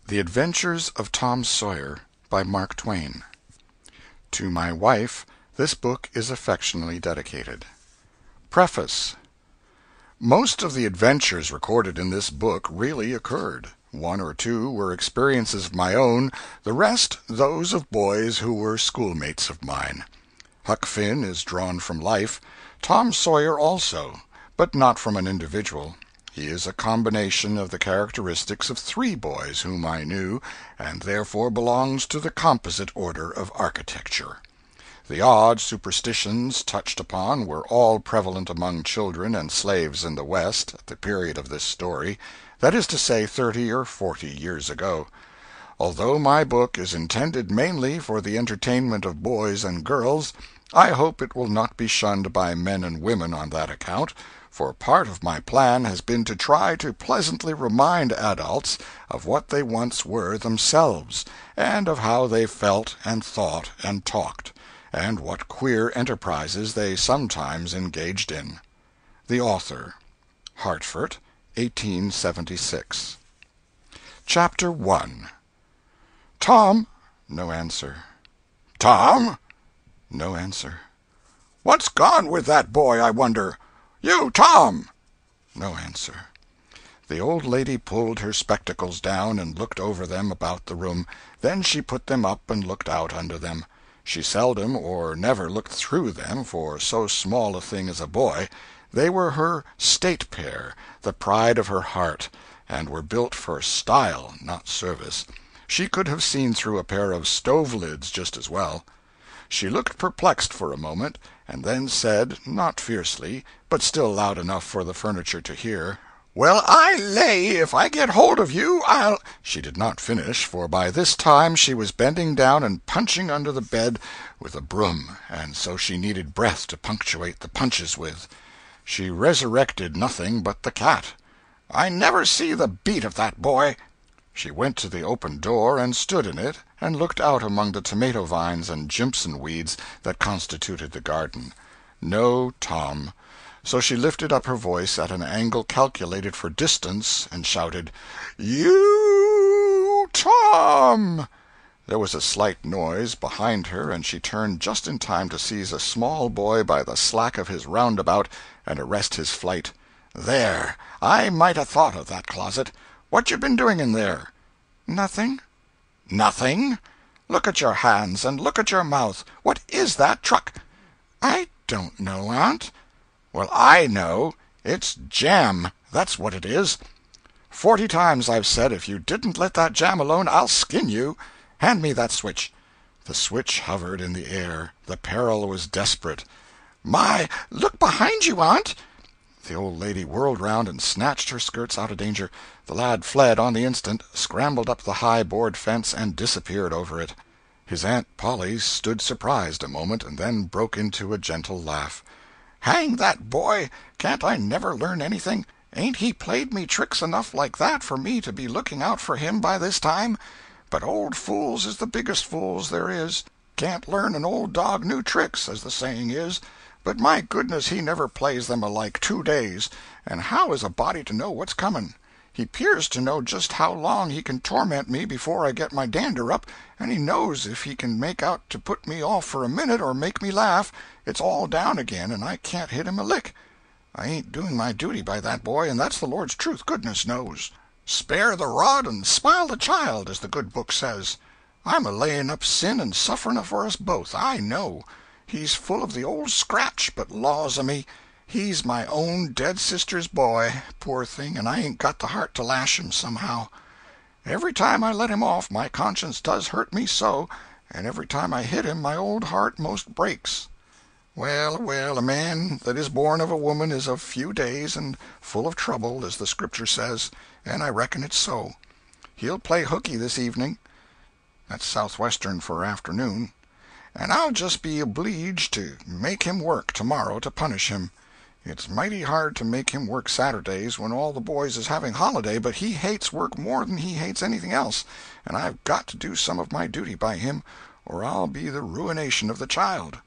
The Adventures of Tom Sawyer, by Mark Twain. To my wife, this book is affectionately dedicated. Preface. Most of the adventures recorded in this book really occurred. One or two were experiences of my own, the rest those of boys who were schoolmates of mine. Huck Finn is drawn from life, Tom Sawyer also, but not from an individual. He is a combination of the characteristics of three boys whom I knew, and therefore belongs to the composite order of architecture. The odd superstitions touched upon were all prevalent among children and slaves in the West at the period of this story, that is to say 30 or 40 years ago. Although my book is intended mainly for the entertainment of boys and girls, I hope it will not be shunned by men and women on that account, for part of my plan has been to try to pleasantly remind adults of what they once were themselves, and of how they felt and thought and talked, and what queer enterprises they sometimes engaged in. The Author. Hartford, 1876. Chapter 1. Tom. No answer. Tom. No answer. What's gone with that boy, I wonder? You, Tom! No answer. The old lady pulled her spectacles down and looked over them about the room. Then she put them up and looked out under them. She seldom or never looked through them for so small a thing as a boy. They were her state pair, the pride of her heart, and were built for style, not service. She could have seen through a pair of stove-lids just as well. She looked perplexed for a moment, and then said, not fiercely, but still loud enough for the furniture to hear, "Well, I lay if I get hold of you, I'll—" She did not finish, for by this time she was bending down and punching under the bed with a broom, and so she needed breath to punctuate the punches with. She resurrected nothing but the cat. "I never see the beat of that boy." She went to the open door and stood in it, and looked out among the tomato vines and jimpson weeds that constituted the garden. No Tom. So she lifted up her voice at an angle calculated for distance, and shouted, "You, Tom!" There was a slight noise behind her, and she turned just in time to seize a small boy by the slack of his roundabout and arrest his flight. "There! I might 'a' thought of that closet. What you been doing in there?" "Nothing." "Nothing? Look at your hands, and look at your mouth. What is that truck?" "I don't know, Aunt." "Well, I know. It's jam, that's what it is. 40 times I've said if you didn't let that jam alone I'll skin you. Hand me that switch." The switch hovered in the air. The peril was desperate. "My, look behind you, Aunt!" The old lady whirled round and snatched her skirts out of danger. The lad fled on the instant, scrambled up the high board fence, and disappeared over it. His Aunt Polly stood surprised a moment, and then broke into a gentle laugh. "Hang that boy! Can't I never learn anything? Ain't he played me tricks enough like that for me to be looking out for him by this time? But old fools is the biggest fools there is. Can't learn an old dog new tricks, as the saying is. But my goodness, he never plays them alike 2 days, and how is a body to know what's coming? He 'pears to know just how long he can torment me before I get my dander up, and he knows if he can make out to put me off for a minute or make me laugh, it's all down again and I can't hit him a lick. I ain't doing my duty by that boy, and that's the Lord's truth, goodness knows. Spare the rod and smile the child, as the good book says. I'm a laying up sin and suffering for us both, I know. He's full of the old scratch, but laws a me, he's my own dead sister's boy, poor thing, and I ain't got the heart to lash him, somehow. Every time I let him off, my conscience does hurt me so, and every time I hit him my old heart most breaks. Well, well, a man that is born of a woman is of few days and full of trouble, as the Scripture says, and I reckon it's so. He'll play hookey this evening. That's southwestern for afternoon. And I'll just be obleeged to make him work tomorrow to punish him. It's mighty hard to make him work Saturdays when all the boys is having holiday, but he hates work more than he hates anything else, and I've got to do some of my duty by him, or I'll be the ruination of the child."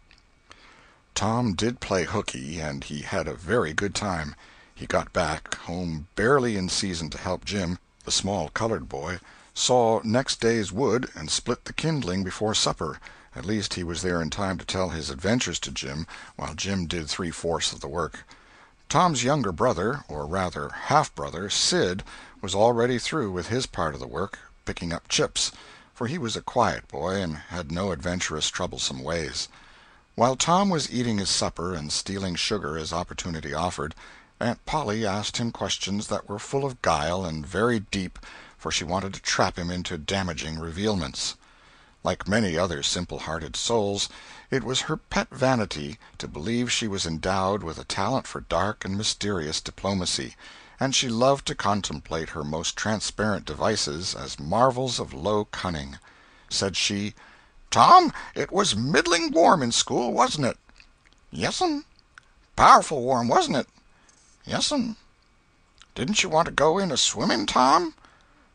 Tom did play hookey, and he had a very good time. He got back home barely in season to help Jim. the small colored boy, saw next day's wood and split the kindling before supper. At least he was there in time to tell his adventures to Jim, while Jim did three-fourths of the work. Tom's younger brother, or rather half-brother, Sid, was already through with his part of the work, picking up chips, for he was a quiet boy and had no adventurous, troublesome ways. While Tom was eating his supper and stealing sugar as opportunity offered, Aunt Polly asked him questions that were full of guile and very deep, for she wanted to trap him into damaging revealments. Like many other simple-hearted souls, it was her pet vanity to believe she was endowed with a talent for dark and mysterious diplomacy, and she loved to contemplate her most transparent devices as marvels of low cunning. Said she, "Tom, it was middling warm in school, wasn't it?" "Yes'm." "Powerful warm, wasn't it?" "Yes'm." "Didn't you want to go in a-swimming, Tom?"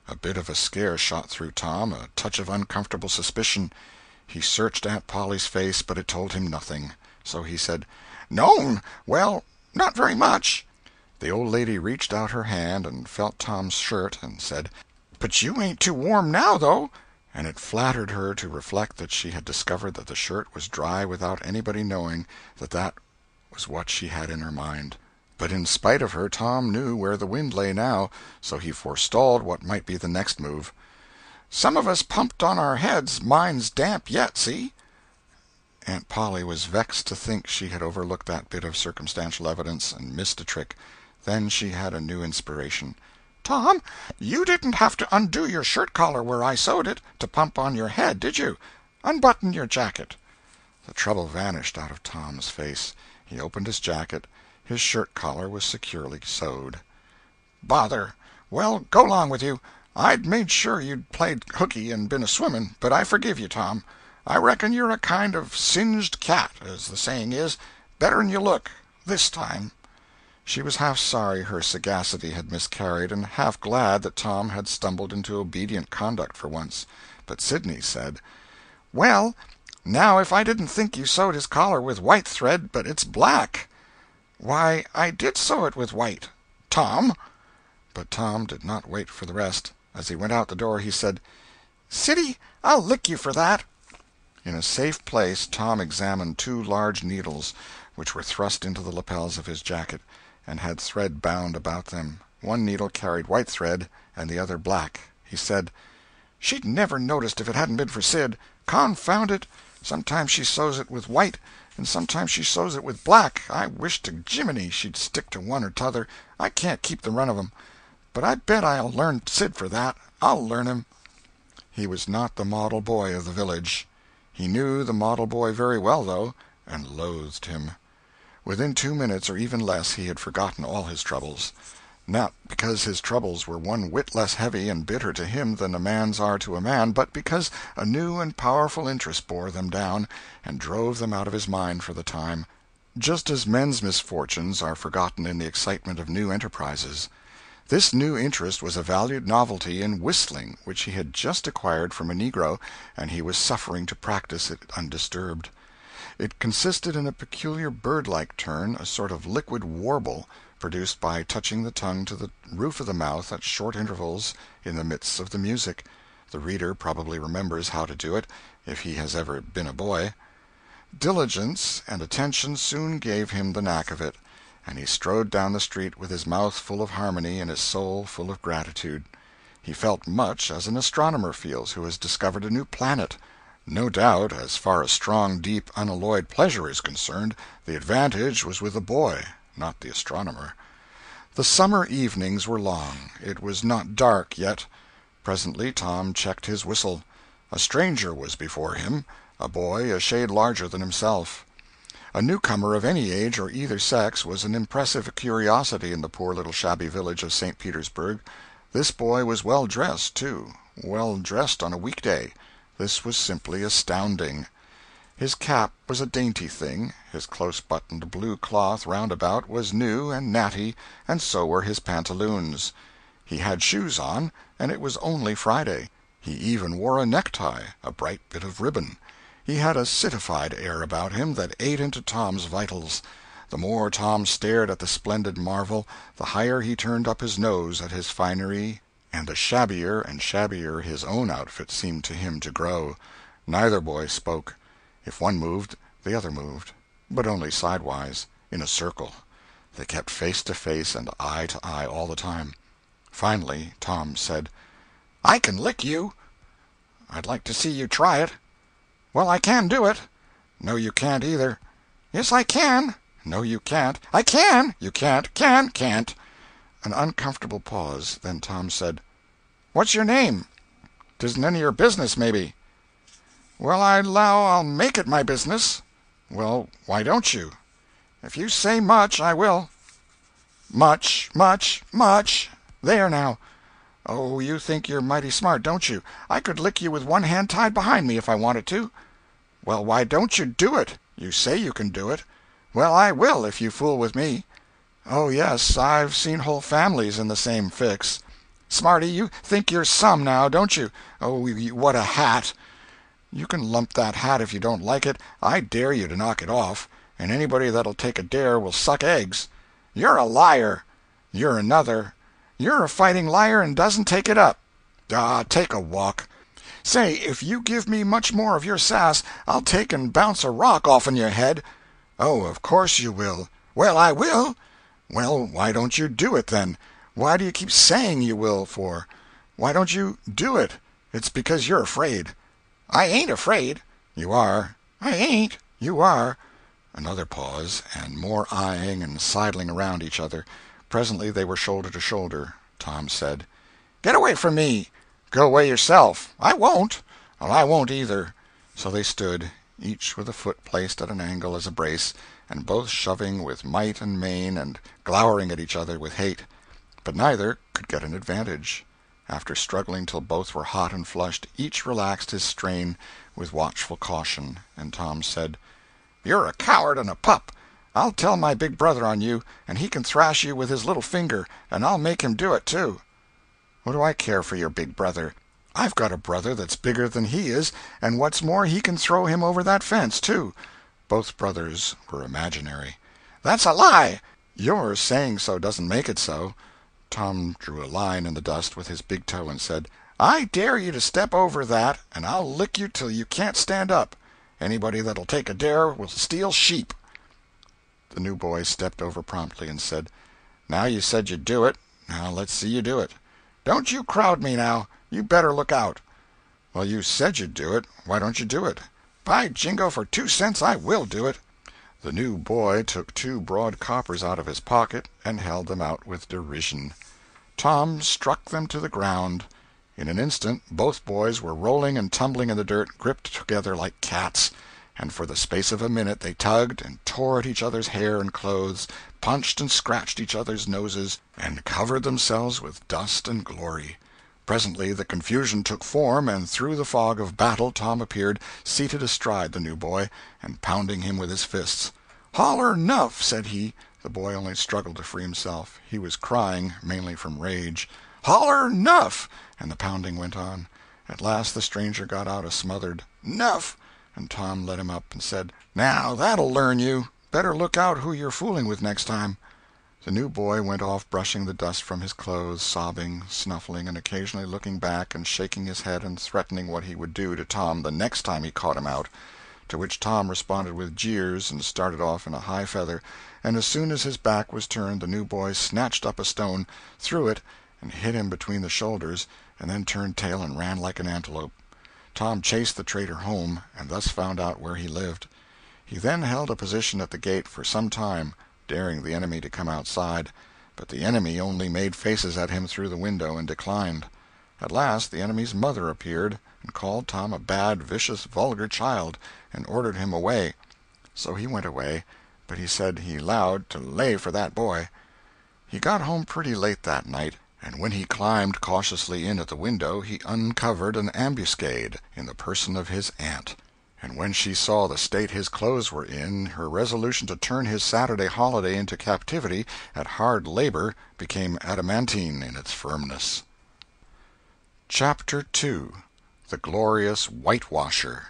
A bit of a scare shot through Tom, a touch of uncomfortable suspicion. He searched Aunt Polly's face, but it told him nothing. So he said, "No'm, well, not very much." The old lady reached out her hand and felt Tom's shirt, and said, "But you ain't too warm now, though." And it flattered her to reflect that she had discovered that the shirt was dry without anybody knowing that that was what she had in her mind. But in spite of her, Tom knew where the wind lay now, so he forestalled what might be the next move. "Some of us pumped on our heads. Mine's damp yet, see?" Aunt Polly was vexed to think she had overlooked that bit of circumstantial evidence and missed a trick. Then she had a new inspiration. "Tom, you didn't have to undo your shirt collar where I sewed it, to pump on your head, did you? Unbutton your jacket." The trouble vanished out of Tom's face. He opened his jacket. His shirt collar was securely sewed. "Bother! Well, go 'long with you. I'd made sure you'd played hooky and been a-swimming, but I forgive you, Tom. I reckon you're a kind of singed cat, as the saying is, better'n you look, this time." She was half sorry her sagacity had miscarried, and half glad that Tom had stumbled into obedient conduct for once. But Sidney said, "Well, now if I didn't think you sewed his collar with white thread, but it's black." "Why, I did sew it with white." "Tom!" But Tom did not wait for the rest. As he went out the door, he said, "Siddy, I'll lick you for that." In a safe place Tom examined two large needles, which were thrust into the lapels of his jacket, and had thread bound about them. One needle carried white thread, and the other black. He said, "She'd never noticed if it hadn't been for Sid. Confound it! Sometimes she sews it with white, and sometimes she sews it with black. I wish to Jiminy she'd stick to one or t'other. I can't keep the run of 'em. But I bet I'll learn Sid for that. I'll learn him." He was not the model boy of the village. He knew the model boy very well, though, and loathed him. Within 2 minutes, or even less, he had forgotten all his troubles. Not because his troubles were one whit less heavy and bitter to him than a man's are to a man, but because a new and powerful interest bore them down and drove them out of his mind for the time, just as men's misfortunes are forgotten in the excitement of new enterprises. This new interest was a valued novelty in whistling, which he had just acquired from a negro, and he was suffering to practice it undisturbed. It consisted in a peculiar bird-like turn, a sort of liquid warble, produced by touching the tongue to the roof of the mouth at short intervals in the midst of the music. The reader probably remembers how to do it, if he has ever been a boy. Diligence and attention soon gave him the knack of it, and he strode down the street with his mouth full of harmony and his soul full of gratitude. He felt much as an astronomer feels who has discovered a new planet. No doubt, as far as strong, deep, unalloyed pleasure is concerned, the advantage was with the boy, not the astronomer. The summer evenings were long. It was not dark yet. Presently Tom checked his whistle. A stranger was before him, a boy a shade larger than himself. A newcomer of any age or either sex was an impressive curiosity in the poor little shabby village of St. Petersburg. This boy was well dressed, too, well dressed on a weekday. This was simply astounding. His cap was a dainty thing, his close-buttoned blue cloth roundabout was new and natty, and so were his pantaloons. He had shoes on, and it was only Friday. He even wore a necktie, a bright bit of ribbon. He had a citified air about him that ate into Tom's vitals. The more Tom stared at the splendid marvel, the higher he turned up his nose at his finery and the shabbier and shabbier his own outfit seemed to him to grow. Neither boy spoke. If one moved, the other moved, but only sidewise, in a circle. They kept face to face and eye to eye all the time. Finally Tom said, "I can lick you." "I'd like to see you try it." "Well, I can do it." "No, you can't either." "Yes, I can." "No, you can't." "I can." "You can't." Can't." An uncomfortable pause. Then Tom said, "What's your name?" "'Tisn't any of your business, maybe." "Well, I 'low I'll make it my business." "Well, why don't you?" "If you say much, I will." "Much, much, much. There now." "Oh, you think you're mighty smart, don't you? I could lick you with one hand tied behind me if I wanted to." "Well, why don't you do it? You say you can do it." "Well, I will, if you fool with me." "Oh, yes, I've seen whole families in the same fix." "Smarty, you think you're some, now, don't you? Oh, what a hat!" "You can lump that hat if you don't like it. I dare you to knock it off, and anybody that'll take a dare will suck eggs." "You're a liar." "You're another." "You're a fighting liar and doesn't take it up." "Ah, take a walk." "Say, if you give me much more of your sass, I'll take and bounce a rock off'n your head." "Oh, of course you will." "Well, I will." "Well, why don't you do it, then? Why do you keep saying you will, for? Why don't you do it? It's because you're afraid." "I ain't afraid." "You are." "I ain't." "You are." Another pause, and more eyeing and sidling around each other. Presently they were shoulder to shoulder. Tom said, "Get away from me." "Go away yourself." "I won't." "Well, I won't either." So they stood, each with a foot placed at an angle as a brace, and both shoving with might and main and glowering at each other with hate. But neither could get an advantage. After struggling till both were hot and flushed, each relaxed his strain with watchful caution, and Tom said, "You're a coward and a pup. I'll tell my big brother on you, and he can thrash you with his little finger, and I'll make him do it, too." "What do I care for your big brother? I've got a brother that's bigger than he is, and what's more, he can throw him over that fence, too." Both brothers were imaginary. "That's a lie." "Your saying so doesn't make it so." Tom drew a line in the dust with his big toe and said, "I dare you to step over that, and I'll lick you till you can't stand up. Anybody that'll take a dare will steal sheep." The new boy stepped over promptly and said, "Now you said you'd do it. Now let's see you do it." "Don't you crowd me, now. You better look out." "Well, you said you'd do it. Why don't you do it?" "By jingo, for 2 cents I will do it." The new boy took 2 broad coppers out of his pocket and held them out with derision. Tom struck them to the ground. In an instant both boys were rolling and tumbling in the dirt, gripped together like cats, and for the space of a minute they tugged and tore at each other's hair and clothes, punched and scratched each other's noses, and covered themselves with dust and glory. Presently the confusion took form, and through the fog of battle Tom appeared, seated astride the new boy, and pounding him with his fists. "Holler 'nuff," said he. The boy only struggled to free himself. He was crying, mainly from rage. "Holler 'nuff," and the pounding went on. At last the stranger got out a smothered "'Nuff," and Tom let him up and said, "Now that'll learn you. Better look out who you're fooling with next time." The new boy went off brushing the dust from his clothes, sobbing, snuffling, and occasionally looking back and shaking his head and threatening what he would do to Tom the next time he caught him out. To which Tom responded with jeers and started off in a high feather, and as soon as his back was turned the new boy snatched up a stone, threw it, and hit him between the shoulders, and then turned tail and ran like an antelope. Tom chased the traitor home, and thus found out where he lived. He then held a position at the gate for some time, daring the enemy to come outside, but the enemy only made faces at him through the window and declined. At last the enemy's mother appeared, and called Tom a bad, vicious, vulgar child, and ordered him away. So he went away, but he said he 'lowed to lay for that boy. He got home pretty late that night, and when he climbed cautiously in at the window he uncovered an ambuscade in the person of his aunt. And when she saw the state his clothes were in, her resolution to turn his Saturday holiday into captivity at hard labor became adamantine in its firmness. Chapter 2. The Glorious Whitewasher.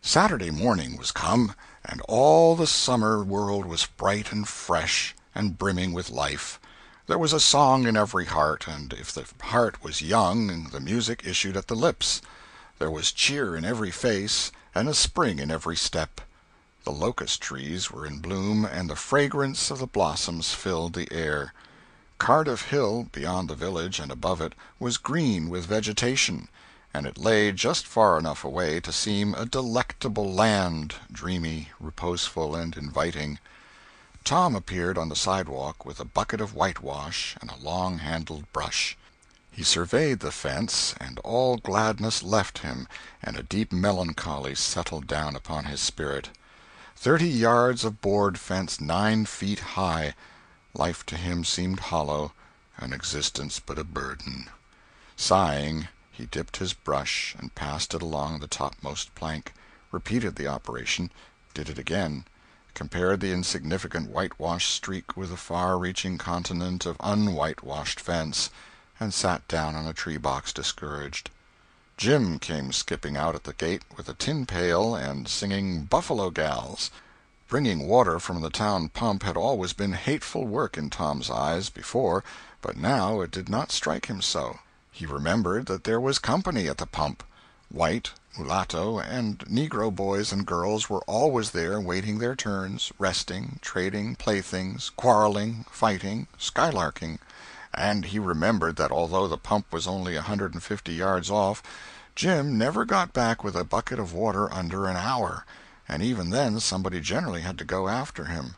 Saturday morning was come, and all the summer world was bright and fresh and brimming with life. There was a song in every heart, and if the heart was young, the music issued at the lips. There was cheer in every face, and a spring in every step. The locust trees were in bloom, and the fragrance of the blossoms filled the air. Cardiff Hill, beyond the village and above it, was green with vegetation, and it lay just far enough away to seem a delectable land, dreamy, reposeful, and inviting. Tom appeared on the sidewalk with a bucket of whitewash and a long-handled brush. He surveyed the fence, and all gladness left him, and a deep melancholy settled down upon his spirit. 30 yards of board fence 9 feet high. Life to him seemed hollow, and existence but a burden. Sighing, he dipped his brush and passed it along the topmost plank, repeated the operation, did it again, compared the insignificant whitewashed streak with the far-reaching continent of unwhitewashed fence, and sat down on a tree-box discouraged. Jim came skipping out at the gate with a tin pail and singing "Buffalo Gals." Bringing water from the town pump had always been hateful work in Tom's eyes, before, but now it did not strike him so. He remembered that there was company at the pump. White, mulatto, and negro boys and girls were always there waiting their turns, resting, trading playthings, quarreling, fighting, skylarking. And he remembered that although the pump was only 150 yards off, Jim never got back with a bucket of water under an hour, and even then somebody generally had to go after him.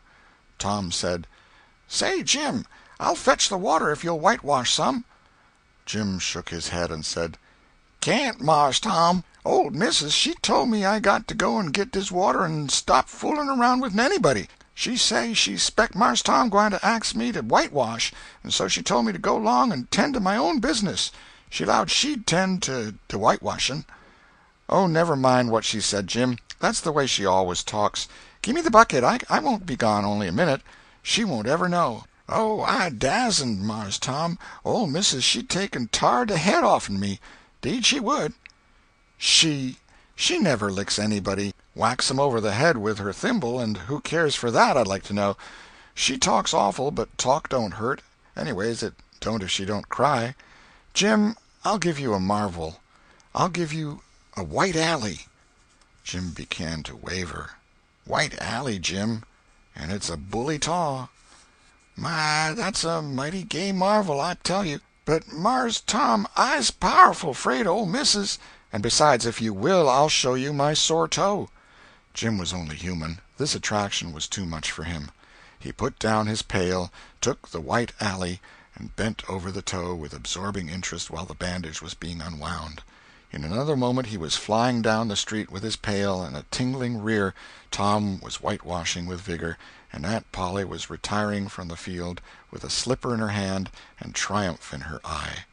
Tom said, "Say, Jim, I'll fetch the water if you'll whitewash some." Jim shook his head and said, "Can't, Mars Tom. Old missus, she told me I got to go and git dis water and stop fooling around with anybody. She say she spec Mars Tom gwine to ax me to whitewash, and so she told me to go 'long and tend to my own business. She 'lowed she'd tend to de whitewashin'." "Oh, never mind what she said, Jim. That's the way she always talks. Gimme the bucket. I won't be gone only a minute. She won't ever know." "Oh, I dasn't, Mars Tom. Ole missus she'd take and tar de head off'n me. 'Deed she would." She never licks anybody. Whacks 'em over the head with her thimble, and who cares for that, I'd like to know. She talks awful, but talk don't hurt. Anyways, it don't if she don't cry. Jim, I'll give you a marvel. I'll give you a white alley." Jim began to waver. "White alley, Jim, and it's a bully taw." "My, that's a mighty gay marvel, I tell you. But, Mars Tom, I's powerful 'fraid of ole missus. And besides, if you will, I'll show you my sore toe." Jim was only human. This attraction was too much for him. He put down his pail, took the white alley, and bent over the toe with absorbing interest while the bandage was being unwound. In another moment he was flying down the street with his pail and a tingling rear. Tom was whitewashing with vigor, and Aunt Polly was retiring from the field with a slipper in her hand and triumph in her eye.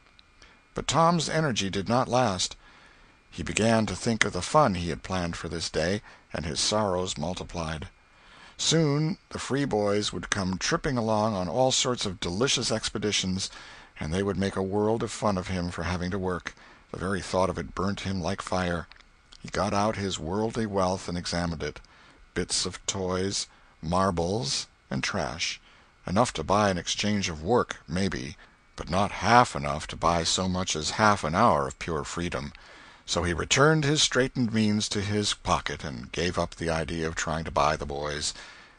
But Tom's energy did not last. He began to think of the fun he had planned for this day, and his sorrows multiplied. Soon the free boys would come tripping along on all sorts of delicious expeditions, and they would make a world of fun of him for having to work. The very thought of it burnt him like fire. He got out his worldly wealth and examined it. Bits of toys, marbles, and trash. Enough to buy an exchange of work, maybe, but not half enough to buy so much as half an hour of pure freedom. So he returned his straitened means to his pocket and gave up the idea of trying to buy the boys.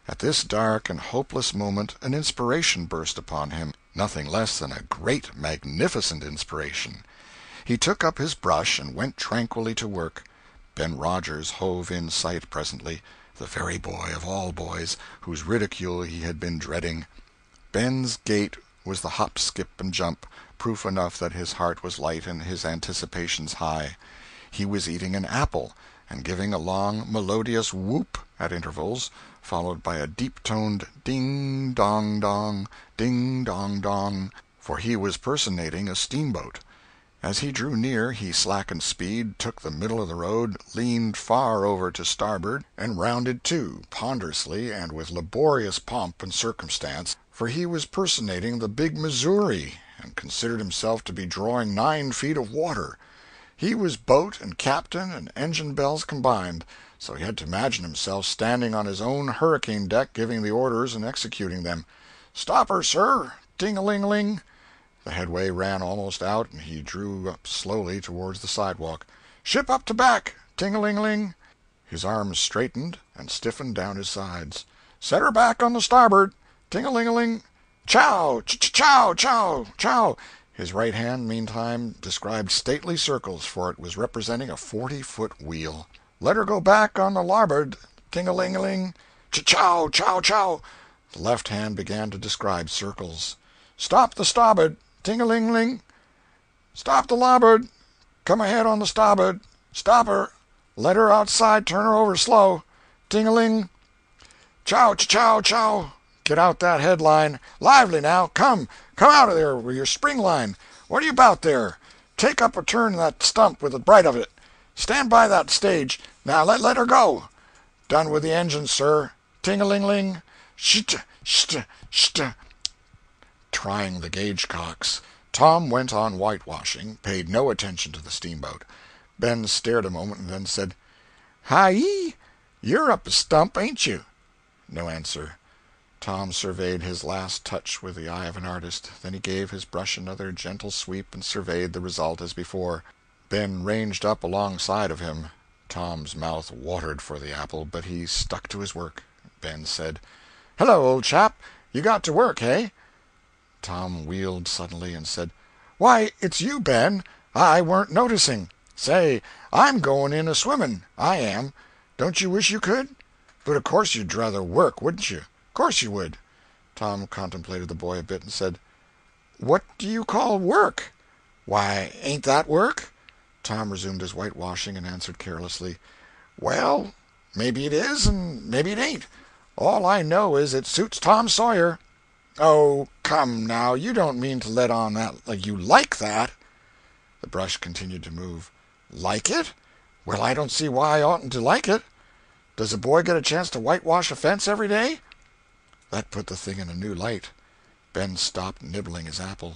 At this dark and hopeless moment an inspiration burst upon him, nothing less than a great, magnificent inspiration. He took up his brush and went tranquilly to work. Ben Rogers hove in sight presently, the very boy of all boys, whose ridicule he had been dreading. Ben's gait was the hop, skip, and jump, proof enough that his heart was light and his anticipations high. He was eating an apple, and giving a long, melodious whoop at intervals, followed by a deep-toned ding-dong-dong, ding-dong-dong, for he was personating a steamboat. As he drew near, he slackened speed, took the middle of the road, leaned far over to starboard, and rounded to, ponderously and with laborious pomp and circumstance, for he was personating the big Missouri, and considered himself to be drawing 9 feet of water. He was boat and captain and engine bells combined, so he had to imagine himself standing on his own hurricane deck giving the orders and executing them. "Stop her, sir! ting-a-ling-a-ling. The headway ran almost out, and he drew up slowly towards the sidewalk. Ship up to back, ting-a-ling-a-ling. His arms straightened and stiffened down his sides. Set her back on the starboard, ting-a-ling-a-ling. Chow, chow, chow, chow. His right hand, meantime, described stately circles, for it was representing a 40-foot wheel. Let her go back on the larboard, ting-a-ling-a-ling. Chow, chow, chow. The left hand began to describe circles. Stop the starboard, ting-a-ling-ling. Stop the larboard. Come ahead on the starboard. Stop her. Let her outside, turn her over slow. Ting-a-ling. Chow, chow, chow. Get out that headline. Lively now. Come out of there with your spring line. What are you about there? Take up a turn that stump with the bright of it. Stand by that stage. Now let her go. Done with the engine, sir. Ting-a-ling-ling. Sht, sht, sht. Trying the gauge-cocks, Tom went on whitewashing, paid no attention to the steamboat. Ben stared a moment and then said, Hi-yi, you're up a stump, ain't you? No answer. Tom surveyed his last touch with the eye of an artist. Then he gave his brush another gentle sweep and surveyed the result as before. Ben ranged up alongside of him. Tom's mouth watered for the apple, but he stuck to his work. Ben said, Hello, old chap. You got to work, eh? Tom wheeled suddenly and said, Why, it's you, Ben. I weren't noticing. Say, I'm going in a-swimming, I am. Don't you wish you could? But of course you'd rather work, wouldn't you? Course you would. Tom contemplated the boy a bit and said, What do you call work? Why, ain't that work? Tom resumed his whitewashing and answered carelessly, Well, maybe it is and maybe it ain't. All I know is it suits Tom Sawyer. Oh, come now, you don't mean to let on that like you like that. The brush continued to move. Like it? Well, I don't see why I oughtn't to like it. Does a boy get a chance to whitewash a fence every day? That put the thing in a new light. Ben stopped nibbling his apple.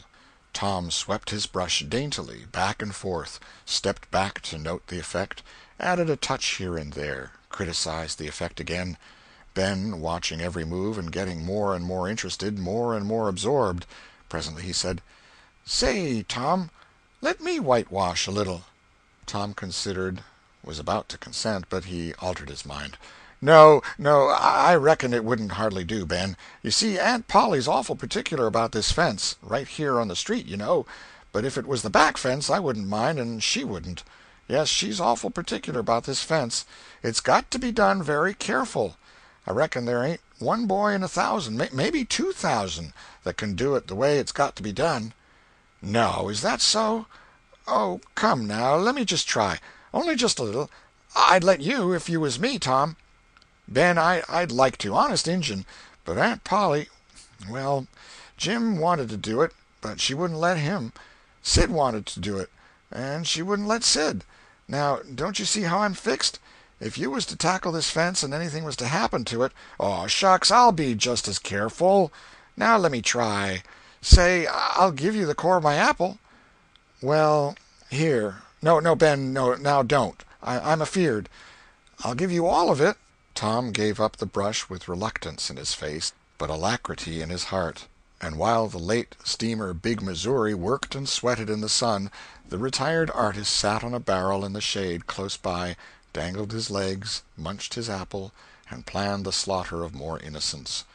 Tom swept his brush daintily back and forth, stepped back to note the effect, added a touch here and there, criticized the effect again. Ben, watching every move and getting more and more interested, more and more absorbed. Presently he said, Say, Tom, let me whitewash a little. Tom considered, was about to consent, but he altered his mind. No, I reckon it wouldn't hardly do, Ben. You see, Aunt Polly's awful particular about this fence, right here on the street, you know. But if it was the back fence, I wouldn't mind, and she wouldn't. Yes, she's awful particular about this fence. It's got to be done very careful. I reckon there ain't one boy in 1,000, maybe 2,000, that can do it the way it's got to be done. No, is that so? Oh, come now, let me just try. Only just a little. I'd let you if you was me, Tom. Ben, I'd like to, honest Injun, but Aunt Polly, well, Jim wanted to do it, but she wouldn't let him. Sid wanted to do it, and she wouldn't let Sid. Now, don't you see how I'm fixed? If you was to tackle this fence and anything was to happen to it, oh, shucks, I'll be just as careful. Now let me try. Say, I'll give you the core of my apple. Well, here. No, Ben, no, now don't. I'm afeard. I'll give you all of it. Tom gave up the brush with reluctance in his face, but alacrity in his heart. And while the late steamer Big Missouri worked and sweated in the sun, the retired artist sat on a barrel in the shade close by, dangled his legs, munched his apple, and planned the slaughter of more innocents.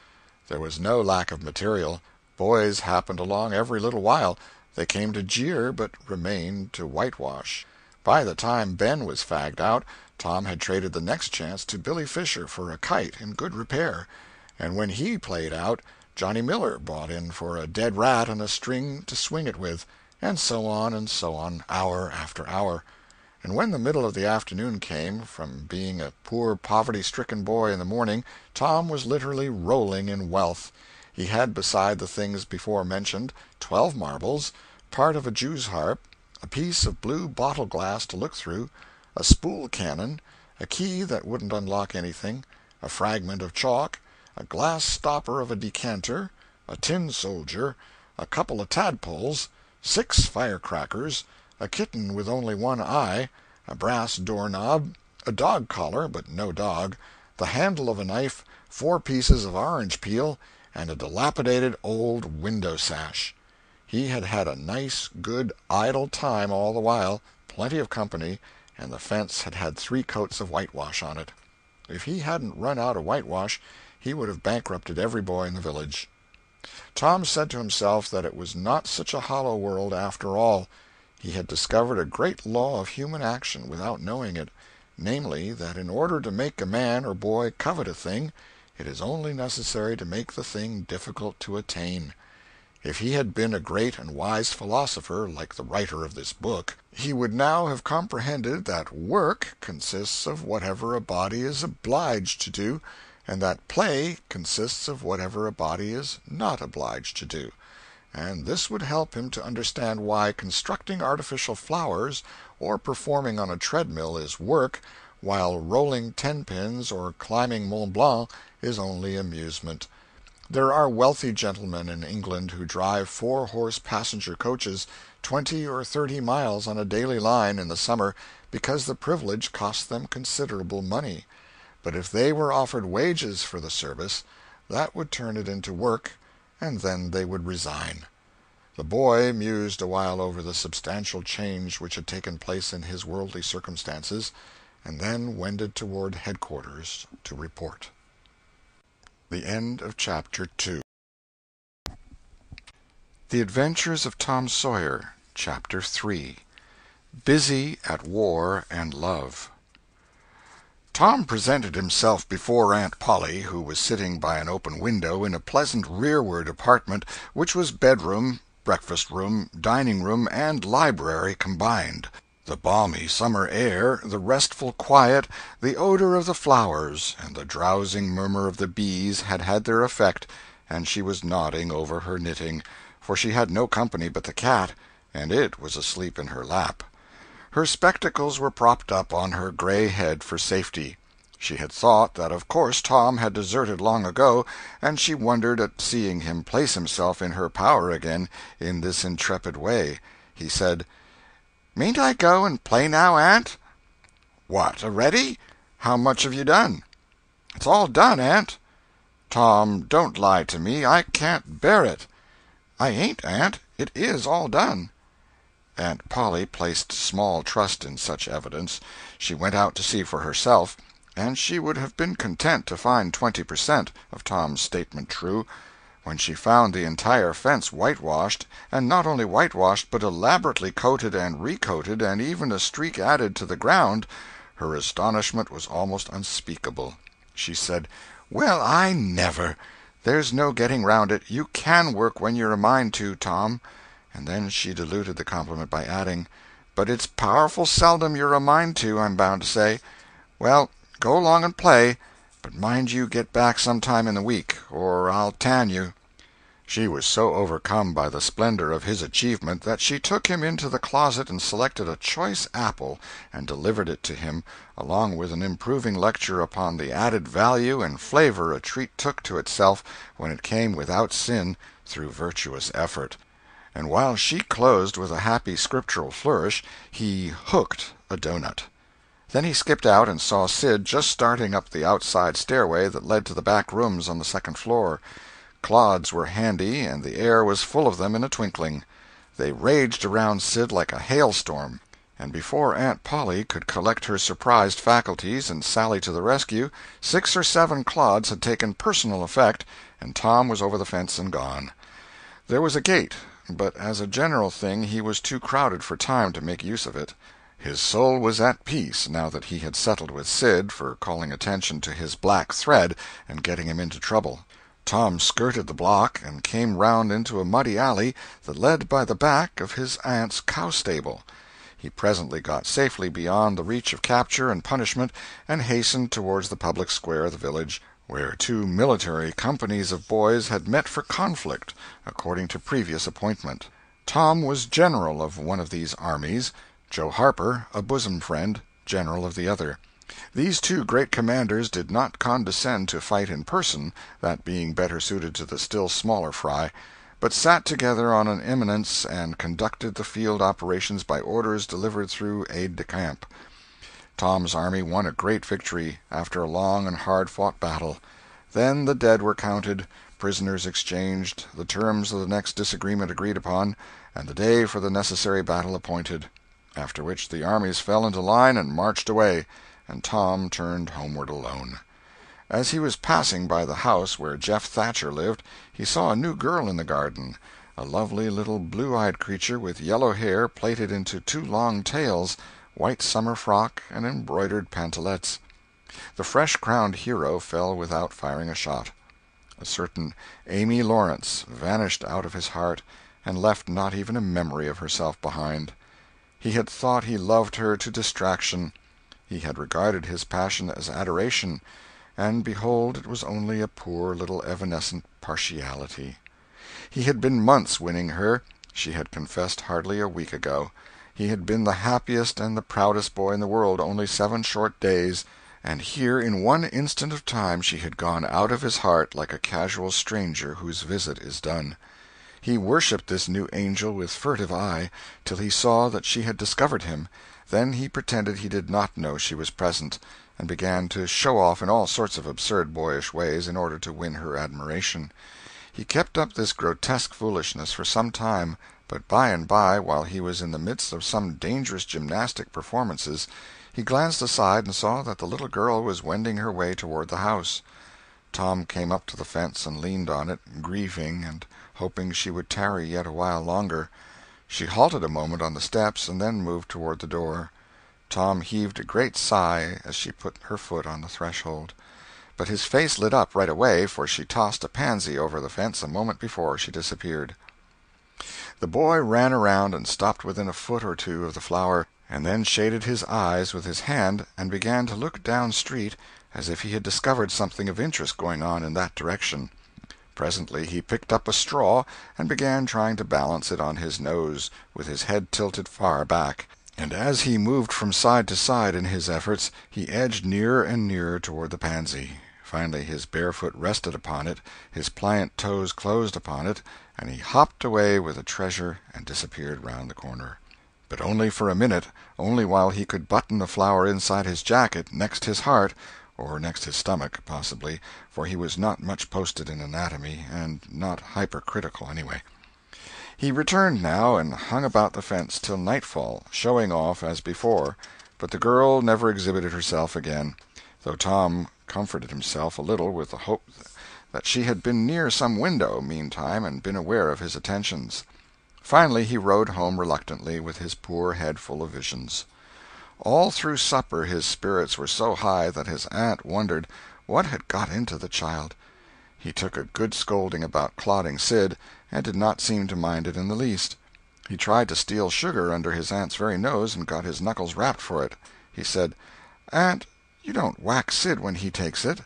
There was no lack of material. Boys happened along every little while. They came to jeer, but remained to whitewash. By the time Ben was fagged out, Tom had traded the next chance to Billy Fisher for a kite in good repair, and when he played out, Johnny Miller brought in for a dead rat and a string to swing it with, and so on, hour after hour. And when the middle of the afternoon came, from being a poor poverty-stricken boy in the morning, Tom was literally rolling in wealth. He had, beside the things before mentioned, 12 marbles, part of a jew's harp, a piece of blue bottle-glass to look through, a spool cannon, a key that wouldn't unlock anything, a fragment of chalk, a glass stopper of a decanter, a tin soldier, a couple of tadpoles, 6 firecrackers, a kitten with only one eye, a brass doorknob, a dog collar, but no dog, the handle of a knife, 4 pieces of orange peel, and a dilapidated old window-sash. He had had a nice, good, idle time all the while, plenty of company, and the fence had had 3 coats of whitewash on it. If he hadn't run out of whitewash, he would have bankrupted every boy in the village. Tom said to himself that it was not such a hollow world after all. He had discovered a great law of human action without knowing it, namely, that in order to make a man or boy covet a thing, it is only necessary to make the thing difficult to attain. If he had been a great and wise philosopher, like the writer of this book, he would now have comprehended that work consists of whatever a body is obliged to do, and that play consists of whatever a body is not obliged to do. And this would help him to understand why constructing artificial flowers or performing on a treadmill is work, while rolling 10-pins or climbing Mont Blanc is only amusement. There are wealthy gentlemen in England who drive 4-horse passenger coaches 20 or 30 miles on a daily line in the summer because the privilege costs them considerable money. But if they were offered wages for the service, that would turn it into work, and then they would resign. The boy mused a while over the substantial change which had taken place in his worldly circumstances, and then wended toward headquarters to report. The end of Chapter 2. The Adventures of Tom Sawyer, Chapter 3. Busy at War and Love. Tom presented himself before Aunt Polly, who was sitting by an open window in a pleasant rearward apartment which was bedroom, breakfast-room, dining-room, and library combined. The balmy summer air, the restful quiet, the odor of the flowers, and the drowsing murmur of the bees had had their effect, and she was nodding over her knitting, for she had no company but the cat, and it was asleep in her lap. Her spectacles were propped up on her gray head for safety. She had thought that of course Tom had deserted long ago, and she wondered at seeing him place himself in her power again in this intrepid way. He said, "Mayn't I go and play now, Aunt?" "What, a-ready? How much have you done?" "It's all done, Aunt." "Tom, don't lie to me. I can't bear it." "I ain't, Aunt. It is all done." Aunt Polly placed small trust in such evidence. She went out to see for herself, and she would have been content to find 20% of Tom's statement true. When she found the entire fence whitewashed, and not only whitewashed but elaborately coated and recoated, and even a streak added to the ground, her astonishment was almost unspeakable. She said, "Well, I never! There's no getting round it. You can work when you're a mind to, Tom." And then she diluted the compliment by adding, "But it's powerful seldom you're a mind to, I'm bound to say. Well, go along and play, but mind you get back some time in the week, or I'll tan you." She was so overcome by the splendor of his achievement that she took him into the closet and selected a choice apple and delivered it to him, along with an improving lecture upon the added value and flavor a treat took to itself when it came without sin through virtuous effort. And while she closed with a happy scriptural flourish, he hooked a doughnut. Then he skipped out and saw Sid just starting up the outside stairway that led to the back rooms on the second floor. Clods were handy, and the air was full of them in a twinkling. They raged around Sid like a hailstorm, and before Aunt Polly could collect her surprised faculties and sally to the rescue, 6 or 7 clods had taken personal effect, and Tom was over the fence and gone. There was a gate, but as a general thing he was too crowded for time to make use of it. His soul was at peace, now that he had settled with Sid for calling attention to his black thread and getting him into trouble. Tom skirted the block and came round into a muddy alley that led by the back of his aunt's cow-stable. He presently got safely beyond the reach of capture and punishment, and hastened towards the public square of the village, where 2 military companies of boys had met for conflict, according to previous appointment. Tom was general of one of these armies, Joe Harper, a bosom friend, general of the other. These 2 great commanders did not condescend to fight in person, that being better suited to the still smaller fry, but sat together on an eminence and conducted the field operations by orders delivered through aide-de-camp. Tom's army won a great victory, after a long and hard-fought battle. Then the dead were counted, prisoners exchanged, the terms of the next disagreement agreed upon, and the day for the necessary battle appointed, after which the armies fell into line and marched away, and Tom turned homeward alone. As he was passing by the house where Jeff Thatcher lived, he saw a new girl in the garden, a lovely little blue-eyed creature with yellow hair plaited into two long tails, white summer frock, and embroidered pantalettes. The fresh-crowned hero fell without firing a shot. A certain Amy Lawrence vanished out of his heart and left not even a memory of herself behind. He had thought he loved her to distraction. He had regarded his passion as adoration, and behold, it was only a poor little evanescent partiality. He had been months winning her. She had confessed hardly a week ago. He had been the happiest and the proudest boy in the world only 7 short days, and here in one instant of time she had gone out of his heart like a casual stranger whose visit is done. He worshipped this new angel with furtive eye, till he saw that she had discovered him. Then he pretended he did not know she was present, and began to show off in all sorts of absurd boyish ways in order to win her admiration. He kept up this grotesque foolishness for some time, but by and by, while he was in the midst of some dangerous gymnastic performances, he glanced aside and saw that the little girl was wending her way toward the house. Tom came up to the fence and leaned on it, grieving and hoping she would tarry yet a while longer. She halted a moment on the steps and then moved toward the door. Tom heaved a great sigh as she put her foot on the threshold. But his face lit up right away, for she tossed a pansy over the fence a moment before she disappeared. The boy ran around and stopped within a foot or two of the flower, and then shaded his eyes with his hand and began to look down street as if he had discovered something of interest going on in that direction. Presently he picked up a straw and began trying to balance it on his nose, with his head tilted far back, and as he moved from side to side in his efforts he edged nearer and nearer toward the pansy. Finally his bare foot rested upon it, his pliant toes closed upon it, and he hopped away with the treasure and disappeared round the corner. But only for a minute, only while he could button the flower inside his jacket, next his heart, or next his stomach, possibly, for he was not much posted in anatomy, and not hypercritical anyway. He returned now and hung about the fence till nightfall, showing off as before, but the girl never exhibited herself again, though Tom comforted himself a little with the hope that she had been near some window, meantime, and been aware of his attentions. Finally he rode home reluctantly, with his poor head full of visions. All through supper his spirits were so high that his aunt wondered what had got into the child. He took a good scolding about clodding Sid, and did not seem to mind it in the least. He tried to steal sugar under his aunt's very nose, and got his knuckles rapped for it. He said, "Aunt, you don't whack Sid when he takes it."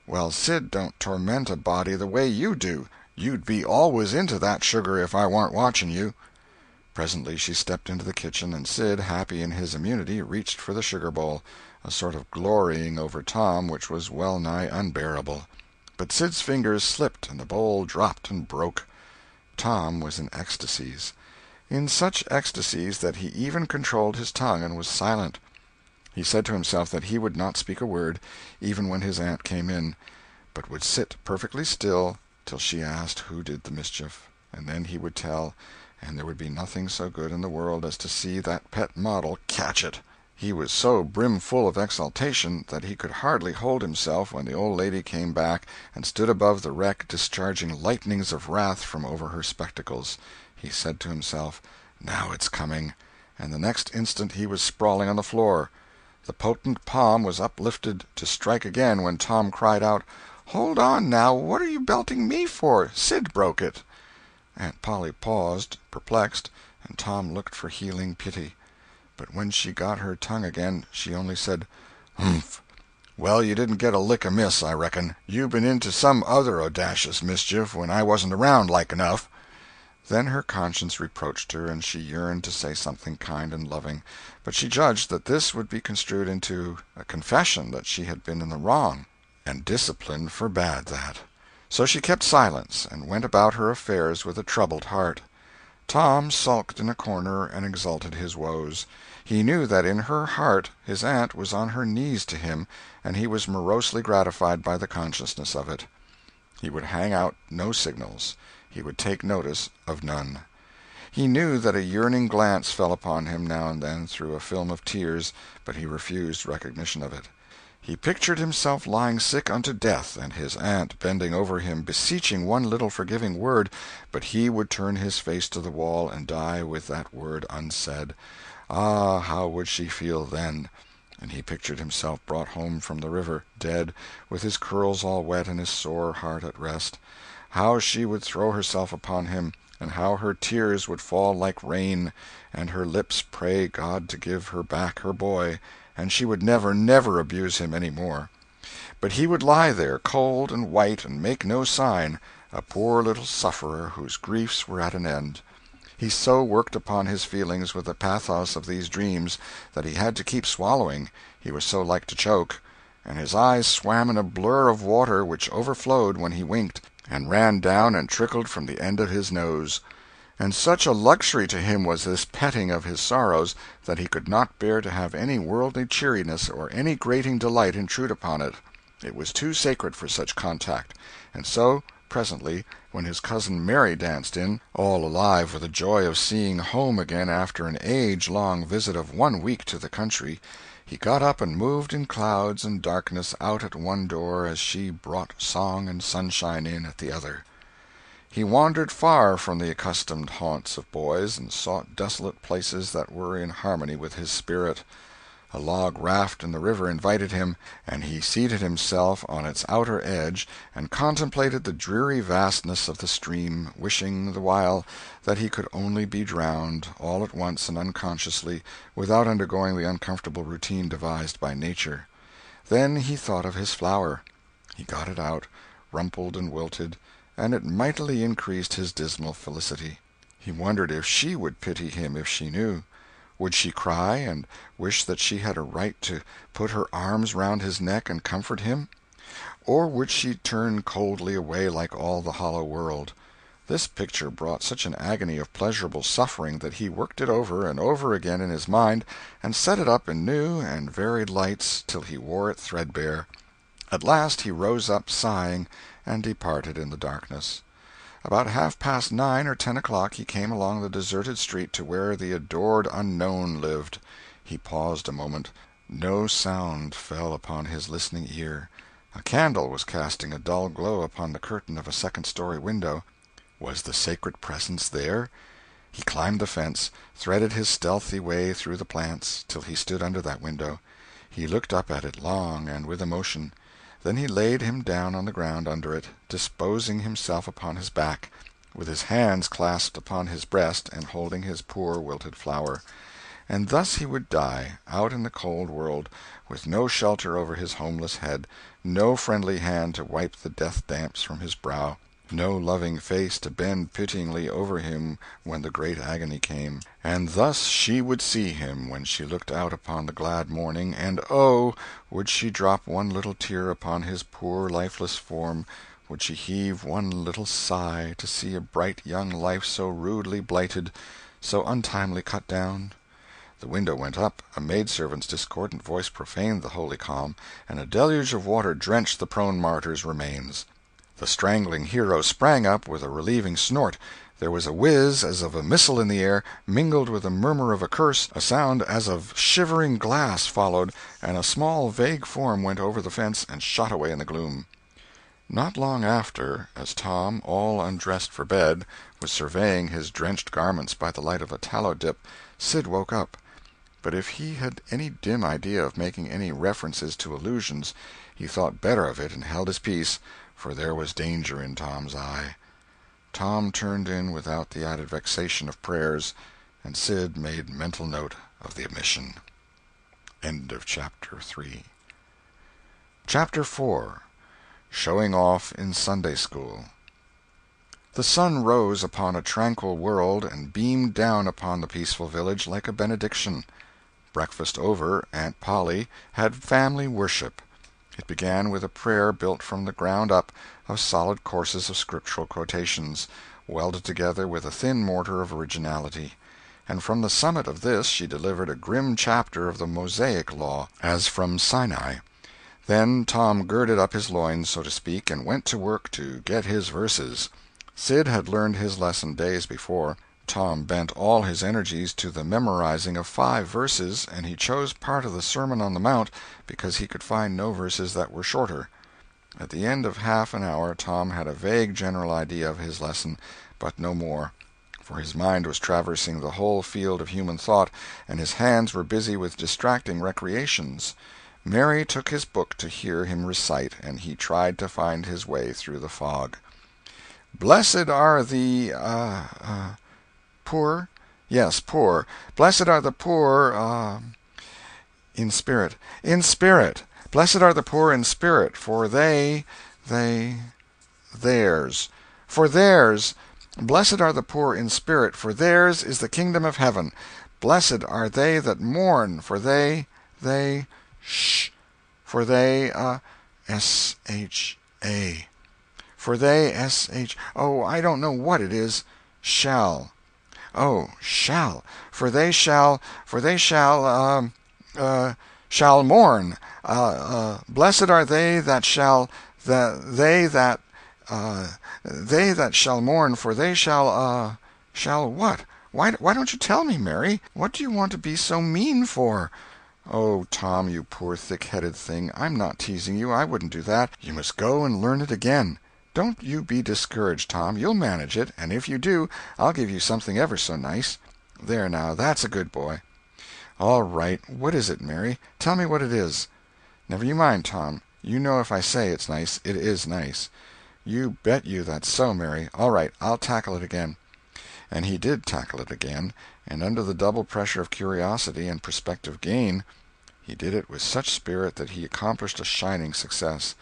"Well, Sid don't torment a body the way you do. You'd be always into that sugar if I warn't watching you." Presently she stepped into the kitchen, and Sid, happy in his immunity, reached for the sugar bowl, a sort of glorying over Tom which was well nigh unbearable. But Sid's fingers slipped, and the bowl dropped and broke. Tom was in ecstasies. In such ecstasies that he even controlled his tongue and was silent. He said to himself that he would not speak a word, even when his aunt came in, but would sit perfectly still till she asked who did the mischief, and then he would tell, and there would be nothing so good in the world as to see that pet model catch it. He was so brimful of exultation that he could hardly hold himself when the old lady came back and stood above the wreck discharging lightnings of wrath from over her spectacles. He said to himself, "Now it's coming," and the next instant he was sprawling on the floor. The potent palm was uplifted to strike again when Tom cried out, "Hold on, now, what are you belting me for? Sid broke it." Aunt Polly paused, perplexed, and Tom looked for healing pity. But when she got her tongue again, she only said, "Humph! Well, you didn't get a lick amiss, I reckon. You been into some other audacious mischief when I wasn't around, like enough." Then her conscience reproached her, and she yearned to say something kind and loving, but she judged that this would be construed into a confession that she had been in the wrong, and discipline forbade that. So she kept silence, and went about her affairs with a troubled heart. Tom sulked in a corner and exulted his woes. He knew that in her heart his aunt was on her knees to him, and he was morosely gratified by the consciousness of it. He would hang out no signals. He would take notice of none. He knew that a yearning glance fell upon him now and then through a film of tears, but he refused recognition of it. He pictured himself lying sick unto death, and his aunt bending over him beseeching one little forgiving word, but he would turn his face to the wall and die with that word unsaid. Ah, how would she feel then? And he pictured himself brought home from the river, dead, with his curls all wet and his sore heart at rest. How she would throw herself upon him, and how her tears would fall like rain, and her lips pray God to give her back her boy, and she would never, never abuse him any more. But he would lie there, cold and white, and make no sign, a poor little sufferer whose griefs were at an end. He so worked upon his feelings with the pathos of these dreams that he had to keep swallowing, he was so like to choke, and his eyes swam in a blur of water which overflowed when he winked, and ran down and trickled from the end of his nose. And such a luxury to him was this petting of his sorrows that he could not bear to have any worldly cheeriness or any grating delight intrude upon it. It was too sacred for such contact. And so, presently, when his cousin Meri danced in, all alive with the joy of seeing home again after an age-long visit of 1 week to the country, he got up and moved in clouds and darkness out at one door as she brought song and sunshine in at the other. He wandered far from the accustomed haunts of boys, and sought desolate places that were in harmony with his spirit. A log raft in the river invited him, and he seated himself on its outer edge and contemplated the dreary vastness of the stream, wishing the while that he could only be drowned, all at once and unconsciously, without undergoing the uncomfortable routine devised by nature. Then he thought of his flower. He got it out, rumpled and wilted, and it mightily increased his dismal felicity. He wondered if she would pity him if she knew. Would she cry, and wish that she had a right to put her arms round his neck and comfort him? Or would she turn coldly away like all the hollow world? This picture brought such an agony of pleasurable suffering that he worked it over and over again in his mind, and set it up in new and varied lights till he wore it threadbare. At last he rose up sighing, and departed in the darkness. About 9:30 or 10 o'clock he came along the deserted street to where the adored unknown lived. He paused a moment. No sound fell upon his listening ear. A candle was casting a dull glow upon the curtain of a second-story window. Was the sacred presence there? He climbed the fence, threaded his stealthy way through the plants, till he stood under that window. He looked up at it long and with emotion. Then he laid him down on the ground under it, disposing himself upon his back, with his hands clasped upon his breast and holding his poor wilted flower. And thus he would die, out in the cold world, with no shelter over his homeless head, no friendly hand to wipe the death damps from his brow, no loving face to bend pityingly over him when the great agony came. And thus she would see him when she looked out upon the glad morning, and oh, would she drop one little tear upon his poor lifeless form, would she heave one little sigh to see a bright young life so rudely blighted, so untimely cut down? The window went up, a maidservant's discordant voice profaned the holy calm, and a deluge of water drenched the prone martyr's remains. The strangling hero sprang up with a relieving snort. There was a whiz as of a missile in the air, mingled with a murmur of a curse, a sound as of shivering glass followed, and a small vague form went over the fence and shot away in the gloom. Not long after, as Tom, all undressed for bed, was surveying his drenched garments by the light of a tallow-dip, Sid woke up. But if he had any dim idea of making any references to illusions, he thought better of it and held his peace, for there was danger in Tom's eye. Tom turned in without the added vexation of prayers, and Sid made mental note of the omission. End of Chapter 3. Chapter 4. Showing Off in Sunday School. The sun rose upon a tranquil world and beamed down upon the peaceful village like a benediction. Breakfast over, Aunt Polly had family worship. It began with a prayer built from the ground up of solid courses of scriptural quotations, welded together with a thin mortar of originality; and from the summit of this she delivered a grim chapter of the Mosaic law, as from Sinai. Then Tom girded up his loins, so to speak, and went to work to get his verses. Sid had learned his lesson days before. Tom bent all his energies to the memorizing of 5 verses, and he chose part of the Sermon on the Mount because he could find no verses that were shorter. At the end of half an hour Tom had a vague general idea of his lesson, but no more, for his mind was traversing the whole field of human thought, and his hands were busy with distracting recreations. Mary took his book to hear him recite, and he tried to find his way through the fog. "Blessed are the poor? Yes, poor. Blessed are the poor in spirit. In spirit. Blessed are the poor in spirit, for theirs. For theirs. Blessed are the poor in spirit, for theirs is the kingdom of heaven. Blessed are they that mourn, for they, for they, S-H-A. For they, S-H, oh, I don't know what it is. Shall. Oh, shall. Shall mourn. Blessed are they that shall, they that shall mourn, for they shall what? Why don't you tell me, Mary? What do you want to be so mean for? Oh, Tom, you poor thick-headed thing, I'm not teasing you. I wouldn't do that. You must go and learn it again. Don't you be discouraged, Tom. You'll manage it, and if you do, I'll give you something ever so nice. There now, that's a good boy. All right. What is it, Mary? Tell me what it is. Never you mind, Tom. You know if I say it's nice, it is nice. You bet you that's so, Mary. All right, I'll tackle it again. And he did tackle it again, and under the double pressure of curiosity and prospective gain, he did it with such spirit that he accomplished a shining success.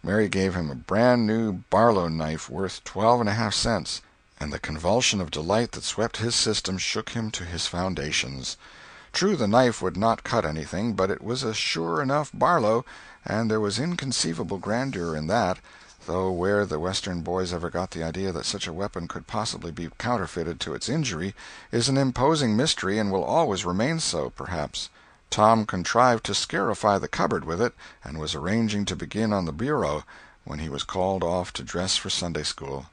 Mary gave him a brand-new Barlow knife worth 12.5 cents, and the convulsion of delight that swept his system shook him to his foundations. True, the knife would not cut anything, but it was a sure enough Barlow, and there was inconceivable grandeur in that, though where the Western boys ever got the idea that such a weapon could possibly be counterfeited to its injury is an imposing mystery and will always remain so, perhaps. Tom contrived to scarify the cupboard with it, and was arranging to begin on the bureau, when he was called off to dress for Sunday school.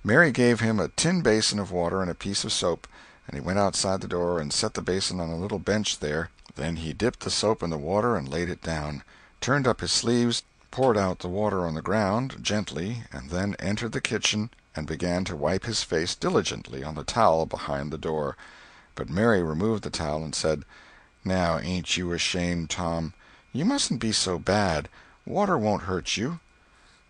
Mary gave him a tin basin of water and a piece of soap, and he went outside the door and set the basin on a little bench there. Then he dipped the soap in the water and laid it down, turned up his sleeves, poured out the water on the ground, gently, and then entered the kitchen and began to wipe his face diligently on the towel behind the door. But Mary removed the towel and said, "Now, ain't you ashamed, Tom? You mustn't be so bad. Water won't hurt you."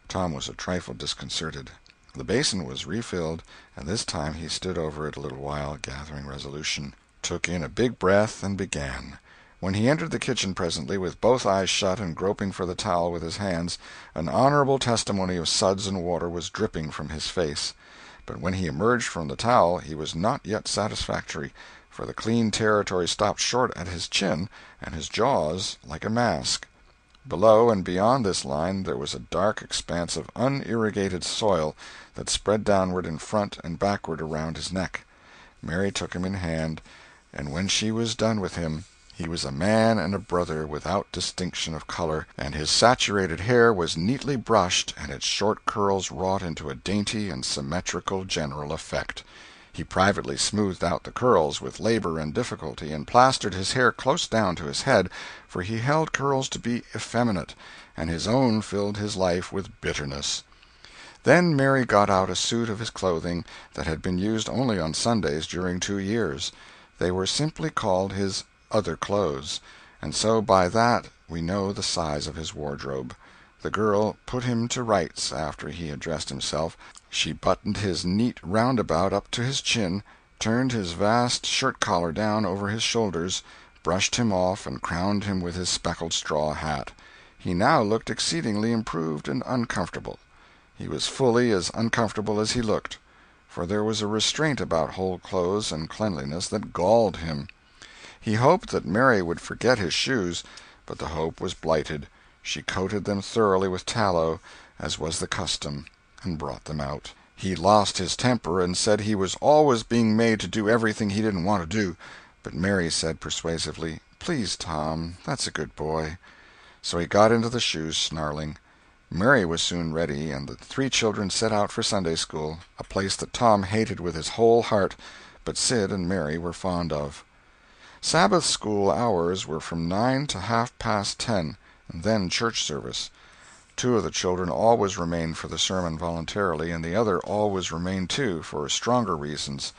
Tom was a trifle disconcerted. The basin was refilled, and this time he stood over it a little while, gathering resolution, took in a big breath, and began. When he entered the kitchen presently, with both eyes shut and groping for the towel with his hands, an honorable testimony of suds and water was dripping from his face. But when he emerged from the towel he was not yet satisfactory, for the clean territory stopped short at his chin, and his jaws like a mask. Below and beyond this line there was a dark expanse of unirrigated soil that spread downward in front and backward around his neck. Mary took him in hand, and when she was done with him, he was a man and a brother without distinction of color, and his saturated hair was neatly brushed and its short curls wrought into a dainty and symmetrical general effect. He privately smoothed out the curls with labor and difficulty, and plastered his hair close down to his head, for he held curls to be effeminate, and his own filled his life with bitterness. Then Mary got out a suit of his clothing that had been used only on Sundays during 2 years. They were simply called his other clothes, and so by that we know the size of his wardrobe. The girl put him to rights after he had dressed himself. She buttoned his neat roundabout up to his chin, turned his vast shirt-collar down over his shoulders, brushed him off, and crowned him with his speckled straw hat. He now looked exceedingly improved and uncomfortable. He was fully as uncomfortable as he looked, for there was a restraint about whole clothes and cleanliness that galled him. He hoped that Mary would forget his shoes, but the hope was blighted. She coated them thoroughly with tallow, as was the custom, and brought them out. He lost his temper and said he was always being made to do everything he didn't want to do, but Mary said persuasively, "Please, Tom, that's a good boy." so he got into the shoes, snarling. Meri was soon ready, and the three children set out for Sunday school, a place that Tom hated with his whole heart, but Sid and Meri were fond of. Sabbath school hours were from 9 to half-past 10, and then church service. Two of the children always remained for the sermon voluntarily, and the other always remained too, for stronger reasons.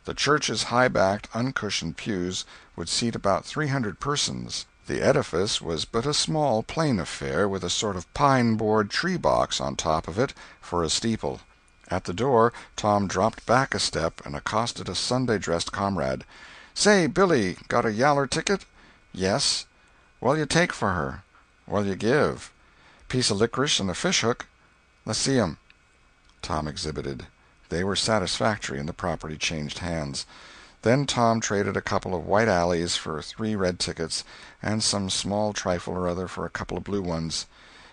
The church's high-backed, uncushioned pews would seat about 300 persons. The edifice was but a small, plain affair, with a sort of pine-board tree-box on top of it for a steeple. At the door Tom dropped back a step and accosted a Sunday-dressed comrade. "Say, Billy, got a yaller ticket?" "Yes." "What'll you take for her?" "What'll you give?" "Piece of licorice and a fish-hook." "Let's see 'em." Tom exhibited. They were satisfactory, and the property changed hands. Then Tom traded a couple of white alleys for 3 red tickets, and some small trifle or other for a couple of blue ones.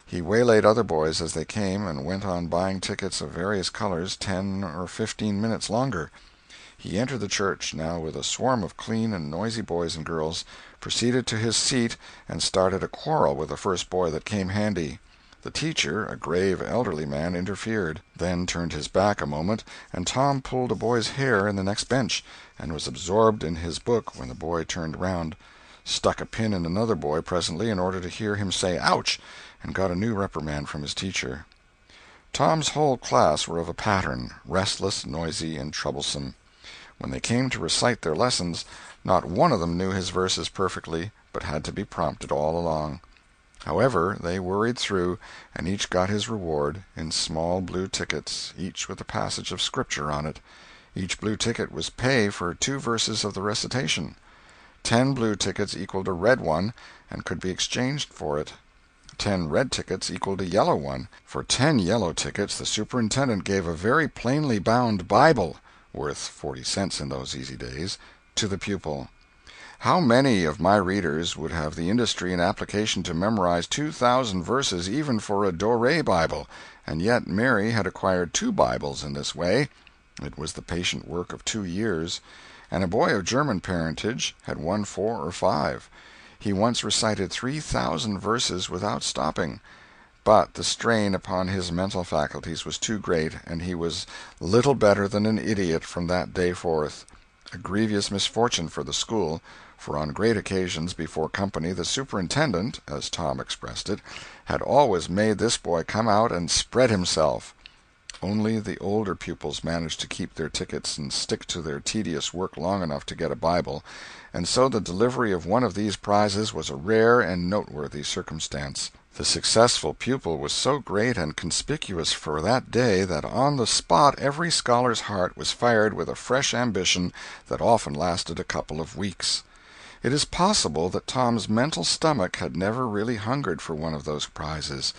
He waylaid other boys as they came, and went on buying tickets of various colors 10 or 15 minutes longer. He entered the church, now with a swarm of clean and noisy boys and girls, proceeded to his seat, and started a quarrel with the first boy that came handy. The teacher, a grave elderly man, interfered, then turned his back a moment, and Tom pulled a boy's hair in the next bench, and was absorbed in his book when the boy turned round, stuck a pin in another boy presently in order to hear him say "ouch," and got a new reprimand from his teacher. Tom's whole class were of a pattern, restless, noisy, and troublesome. When they came to recite their lessons, not one of them knew his verses perfectly, but had to be prompted all along. However, they worried through, and each got his reward, in small blue tickets, each with a passage of Scripture on it. Each blue ticket was pay for 2 verses of the recitation. 10 blue tickets equaled a red one, and could be exchanged for it. 10 red tickets equaled a yellow one. For 10 yellow tickets the superintendent gave a very plainly bound Bible, worth 40 cents in those easy days, to the pupil. How many of my readers would have the industry and application to memorize 2,000 verses even for a Doré Bible? And yet Meri had acquired 2 Bibles in this way. It was the patient work of 2 years. And a boy of German parentage had won 4 or 5. He once recited 3,000 verses without stopping. But the strain upon his mental faculties was too great, and he was little better than an idiot from that day forth. A grievous misfortune for the school, for on great occasions before company the superintendent, as Tom expressed it, had always made this boy come out and spread himself. Only the older pupils managed to keep their tickets and stick to their tedious work long enough to get a Bible, and so the delivery of one of these prizes was a rare and noteworthy circumstance. The successful pupil was so great and conspicuous for that day that on the spot every scholar's heart was fired with a fresh ambition that often lasted a couple of weeks. It is possible that Tom's mental stomach had never really hungered for one of those prizes,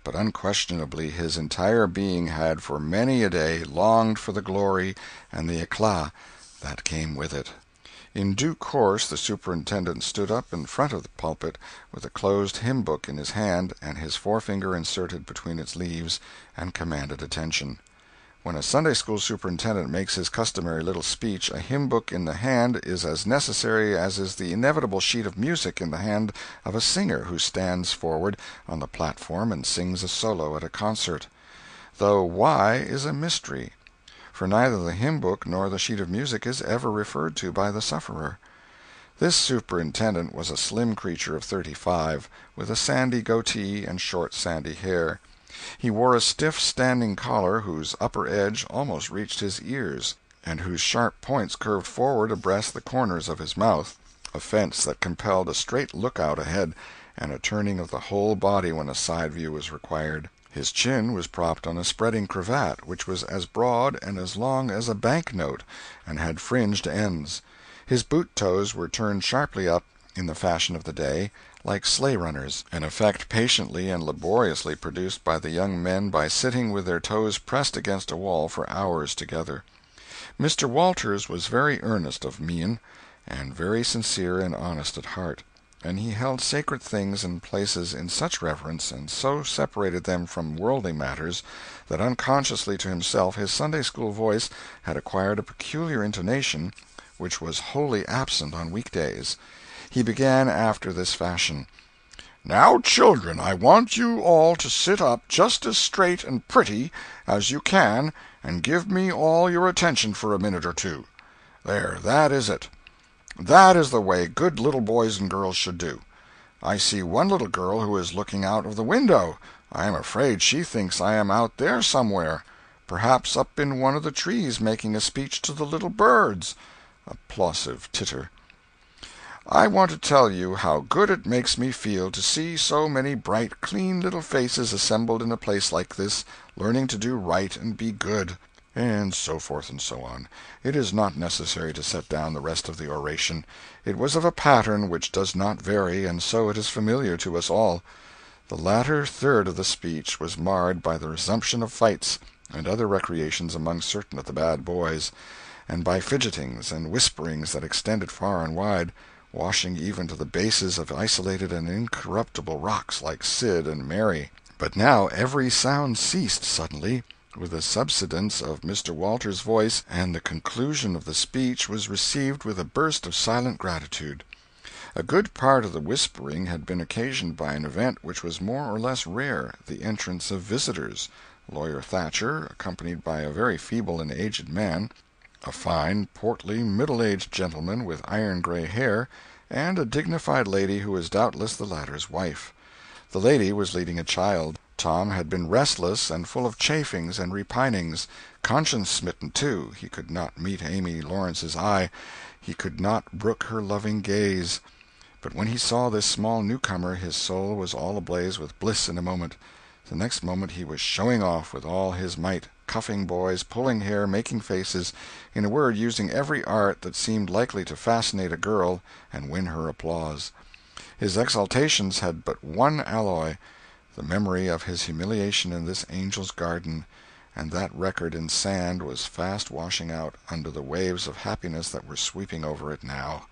but unquestionably his entire being had for many a day longed for the glory and the éclat that came with it. In due course the superintendent stood up in front of the pulpit with a closed hymn-book in his hand and his forefinger inserted between its leaves, and commanded attention. When a Sunday school superintendent makes his customary little speech, a hymn-book in the hand is as necessary as is the inevitable sheet of music in the hand of a singer who stands forward on the platform and sings a solo at a concert. Though why is a mystery, for neither the hymn-book nor the sheet of music is ever referred to by the sufferer. This superintendent was a slim creature of 35, with a sandy goatee and short sandy hair. He wore a stiff standing collar whose upper edge almost reached his ears, and whose sharp points curved forward abreast the corners of his mouth, a fence that compelled a straight look-out ahead, and a turning of the whole body when a side view was required. His chin was propped on a spreading cravat, which was as broad and as long as a bank-note, and had fringed ends. His boot-toes were turned sharply up, in the fashion of the day, like sleigh-runners, an effect patiently and laboriously produced by the young men by sitting with their toes pressed against a wall for hours together. Mr. Walters was very earnest of mien, and very sincere and honest at heart, and he held sacred things and places in such reverence, and so separated them from worldly matters, that unconsciously to himself his Sunday-school voice had acquired a peculiar intonation which was wholly absent on week-days. He began after this fashion: Now, children, I want you all to sit up just as straight and pretty as you can and give me all your attention for a minute or two. There, that is it. That is the way good little boys and girls should do. I see one little girl who is looking out of the window. I am afraid she thinks I am out there somewhere, perhaps up in one of the trees making a speech to the little birds. Applausive titter. I want to tell you how good it makes me feel to see so many bright, clean little faces assembled in a place like this, learning to do right and be good, and so forth and so on. It is not necessary to set down the rest of the oration. It was of a pattern which does not vary, and so it is familiar to us all. The latter third of the speech was marred by the resumption of fights and other recreations among certain of the bad boys, and by fidgetings and whisperings that extended far and wide, washing even to the bases of isolated and incorruptible rocks like Sid and Meri. But now every sound ceased suddenly, with the subsidence of Mr. Walters's voice, and the conclusion of the speech was received with a burst of silent gratitude. A good part of the whispering had been occasioned by an event which was more or less rare, the entrance of visitors. Lawyer Thatcher, accompanied by a very feeble and aged man, a fine, portly, middle-aged gentleman with iron-gray hair, and a dignified lady who was doubtless the latter's wife. The lady was leading a child. Tom had been restless and full of chafings and repinings, conscience-smitten, too. He could not meet Amy Lawrence's eye, he could not brook her loving gaze. But when he saw this small newcomer his soul was all ablaze with bliss in a moment. The next moment he was showing off with all his might, cuffing boys, pulling hair, making faces, in a word, using every art that seemed likely to fascinate a girl and win her applause. His exaltations had but one alloy, the memory of his humiliation in this angel's garden, and that record in sand was fast washing out under the waves of happiness that were sweeping over it now.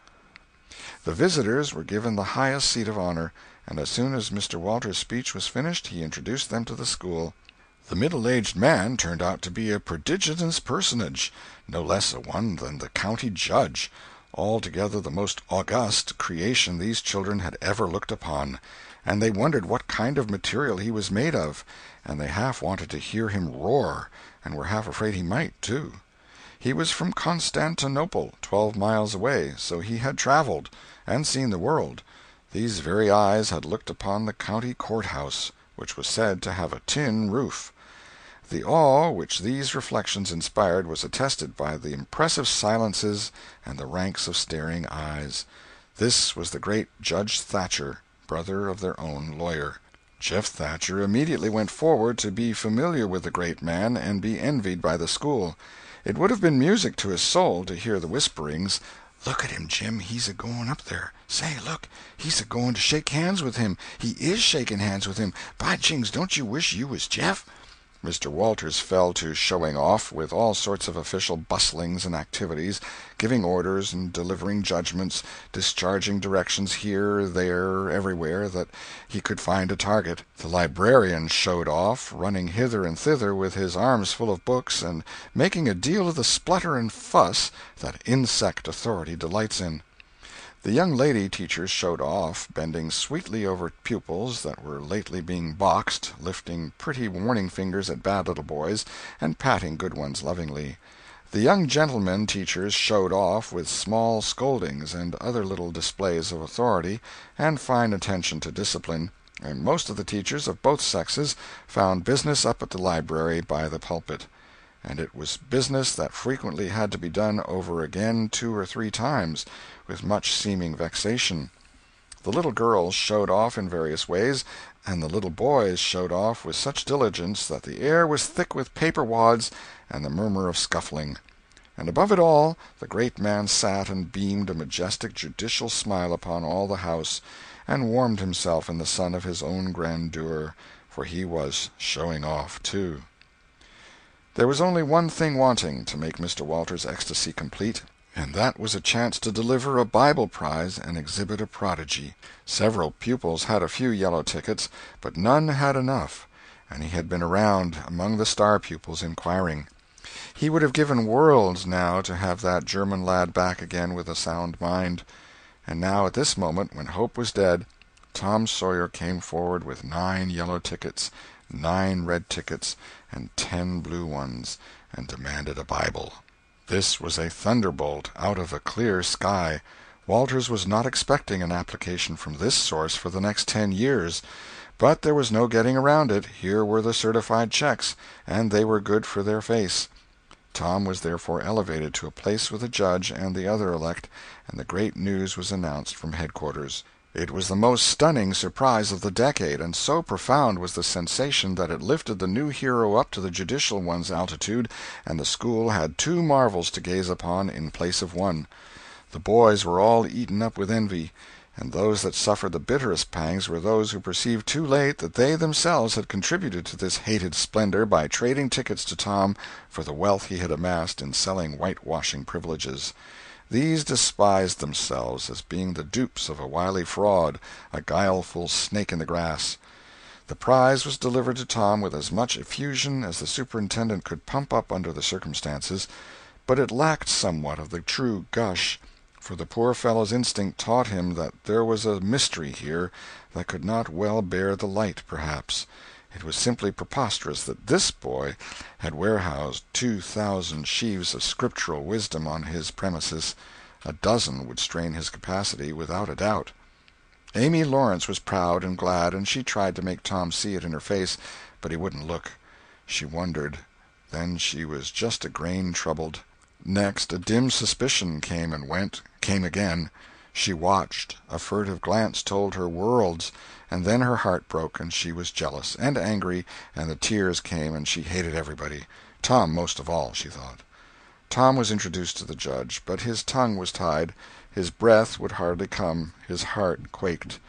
The visitors were given the highest seat of honor, and as soon as Mr. Walters's speech was finished he introduced them to the school. The middle-aged man turned out to be a prodigious personage, no less a one than the county judge, altogether the most august creation these children had ever looked upon, and they wondered what kind of material he was made of, and they half wanted to hear him roar, and were half afraid he might, too. He was from Constantinople, 12 miles away, so he had traveled, and seen the world. These very eyes had looked upon the county courthouse, which was said to have a tin roof. The awe which these reflections inspired was attested by the impressive silences and the ranks of staring eyes. This was the great Judge Thatcher, brother of their own lawyer. Jeff Thatcher immediately went forward to be familiar with the great man and be envied by the school. It would have been music to his soul to hear the whisperings, "Look at him, Jim, he's a-going up there. Say, look, he's a-going to shake hands with him. He is shaking hands with him. By jings, don't you wish you was Jeff?" Mr. Walters fell to showing off, with all sorts of official bustlings and activities, giving orders and delivering judgments, discharging directions here, there, everywhere that he could find a target. The librarian showed off, running hither and thither with his arms full of books, and making a deal of the splutter and fuss that insect authority delights in. The young lady teachers showed off, bending sweetly over pupils that were lately being boxed, lifting pretty warning fingers at bad little boys, and patting good ones lovingly. The young gentlemen teachers showed off with small scoldings and other little displays of authority and fine attention to discipline, and most of the teachers of both sexes found business up at the library by the pulpit. And it was business that frequently had to be done over again 2 or 3 times, with much seeming vexation. The little girls showed off in various ways, and the little boys showed off with such diligence that the air was thick with paper wads and the murmur of scuffling. And above it all, the great man sat and beamed a majestic judicial smile upon all the house, and warmed himself in the sun of his own grandeur, for he was showing off, too. There was only one thing wanting to make Mr. Walters's ecstasy complete, and that was a chance to deliver a Bible prize and exhibit a prodigy. Several pupils had a few yellow tickets, but none had enough, and he had been around among the star pupils inquiring. He would have given worlds now to have that German lad back again with a sound mind. And now, at this moment, when hope was dead, Tom Sawyer came forward with 9 yellow tickets, 9 red tickets, and 10 blue ones, and demanded a Bible. This was a thunderbolt out of a clear sky. Walters was not expecting an application from this source for the next 10 years. But there was no getting around it. Here were the certified checks, and they were good for their face. Tom was therefore elevated to a place with the judge and the other elect, and the great news was announced from headquarters. It was the most stunning surprise of the decade, and so profound was the sensation that it lifted the new hero up to the judicial one's altitude, and the school had 2 marvels to gaze upon in place of 1. The boys were all eaten up with envy, and those that suffered the bitterest pangs were those who perceived too late that they themselves had contributed to this hated splendor by trading tickets to Tom for the wealth he had amassed in selling whitewashing privileges. These despised themselves as being the dupes of a wily fraud, a guileful snake in the grass. The prize was delivered to Tom with as much effusion as the superintendent could pump up under the circumstances, but it lacked somewhat of the true gush, for the poor fellow's instinct taught him that there was a mystery here that could not well bear the light, perhaps. It was simply preposterous that this boy had warehoused 2,000 sheaves of scriptural wisdom on his premises. A dozen would strain his capacity, without a doubt. Amy Lawrence was proud and glad, and she tried to make Tom see it in her face, but he wouldn't look. She wondered. Then she was just a grain troubled. Next, a dim suspicion came and went, came again. She watched. A furtive glance told her worlds, and then her heart broke, and she was jealous and angry, and the tears came, and she hated everybody. Tom most of all, she thought. Tom was introduced to the judge, but his tongue was tied, his breath would hardly come, his heart quaked,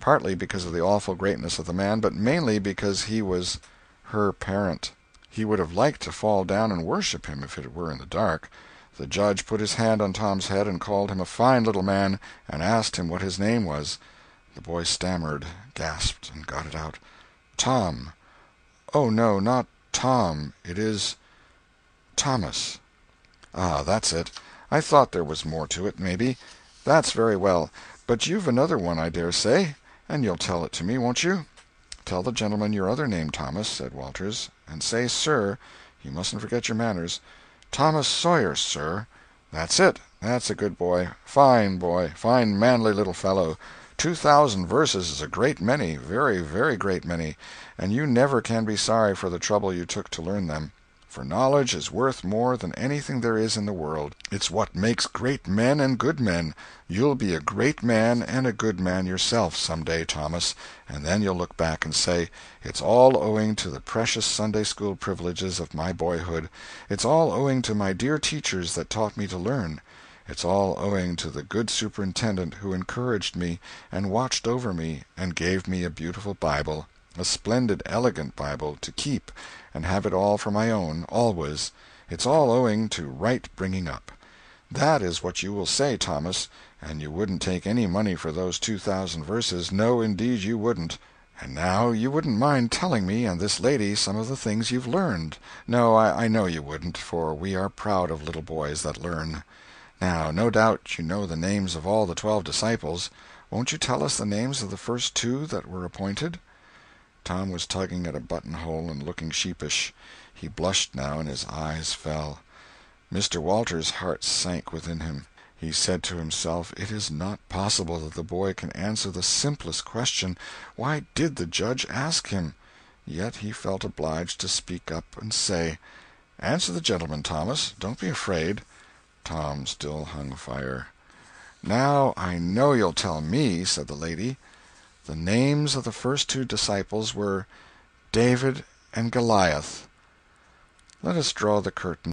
partly because of the awful greatness of the man, but mainly because he was her parent. He would have liked to fall down and worship him if it were in the dark. The judge put his hand on Tom's head and called him a fine little man, and asked him what his name was. The boy stammered, gasped, and got it out. "Tom." "Oh, no, not Tom. It is Thomas." "Ah, that's it. I thought there was more to it, maybe. That's very well. But you've another one, I dare say, and you'll tell it to me, won't you?" "Tell the gentleman your other name, Thomas," said Walters, "and say 'sir.' You mustn't forget your manners." "Thomas Sawyer, sir." "That's it. That's a good boy. Fine boy. Fine manly little fellow. 2,000 verses is a great many, very, very great many, and you never can be sorry for the trouble you took to learn them. For knowledge is worth more than anything there is in the world. It's what makes great men and good men. You'll be a great man and a good man yourself some day, Thomas, and then you'll look back and say, 'It's all owing to the precious Sunday school privileges of my boyhood. It's all owing to my dear teachers that taught me to learn. It's all owing to the good superintendent who encouraged me and watched over me and gave me a beautiful Bible, a splendid, elegant Bible, to keep and have it all for my own, always. It's all owing to right bringing up.' That is what you will say, Thomas, and you wouldn't take any money for those 2,000 verses. No, indeed you wouldn't. And now you wouldn't mind telling me and this lady some of the things you've learned. No, I know you wouldn't, for we are proud of little boys that learn. Now, no doubt you know the names of all the 12 disciples. Won't you tell us the names of the first 2 that were appointed?" Tom was tugging at a buttonhole and looking sheepish. He blushed now, and his eyes fell. Mr. Walters' heart sank within him. He said to himself, "It is not possible that the boy can answer the simplest question. Why did the judge ask him?" Yet he felt obliged to speak up and say, "Answer the gentleman, Thomas. Don't be afraid." Tom still hung fire. "Now I know you'll tell me," said the lady. "The names of the first 2 disciples were David and Goliath." Let us draw the curtain